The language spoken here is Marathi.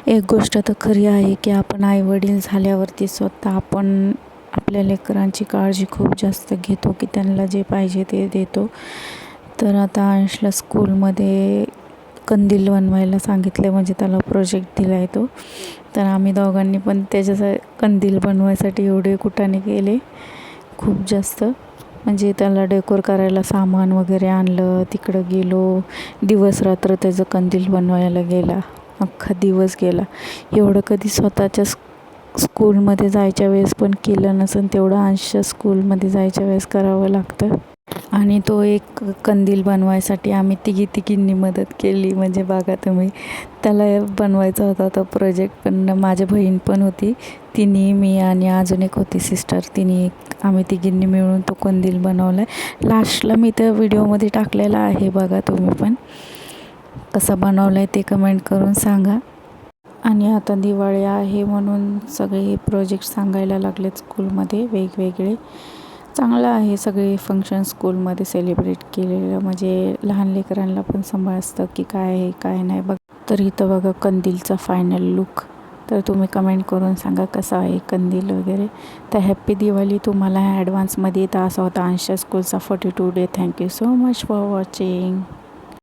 एक गोष्ट तर खरी आहे की आपण आईवडील झाल्यावरती स्वतः आपण आपल्या लेकरांची काळजी खूप जास्त घेतो की त्यांना जे पाहिजे ते देतो. तर आता अंशला स्कूलमध्ये कंदील बनवायला सांगितलं, म्हणजे त्याला प्रोजेक्ट दिला आहे तो. तर आम्ही दोघांनी पण त्याच्या कंदील बनवायसाठी एवढे कुटाणे केले खूप जास्त. म्हणजे त्याला डेकोर करायला सामान वगैरे आणलं, तिकडं गेलो, दिवस रात्र त्याचं कंदील बनवायला गेला, अख्खा दिवस गेला. एवढं कधी स्वतःच्या स्कूलमध्ये जायच्या वेळेस पण केलं नसेल तेवढं अंशच्या स्कूलमध्ये जायच्या वेळेस करावं लागतं. आणि तो एक कंदील बनवायसाठी आम्ही तिघींनी मदत केली. म्हणजे बघा तुम्ही, त्याला बनवायचा होता तो प्रोजेक्ट, पण माझी बहीण पण होती, तिने, मी आणि अजून एक होती सिस्टर, आम्ही तिघींनी मिळून तो कंदील बनवला आहे. लास्टला मी त्या व्हिडिओमध्ये टाकलेला आहे, बघा तुम्ही पण. कसा बनवला आहे ते कमेंट करून सांगा. आणि आता दिवाळी आहे म्हणून सगळे प्रोजेक्ट सांगायला लागलेत स्कूलमध्ये वेगवेगळे. चांगलं आहे सगळे फंक्शन स्कूलमध्ये सेलिब्रेट केलेलं, म्हणजे लहान लेकरांना पण समजतं की काय आहे काय नाही. तर इथं बघा कंदीलचा फायनल लुक. तर तुम्ही कमेंट करून सांगा कसा आहे कंदील वगैरे. तर हॅप्पी दिवाळी तुम्हाला ॲडव्हान्समध्ये. तर असा होता अंशा स्कूलचा 42 day. Thank you so much for watching.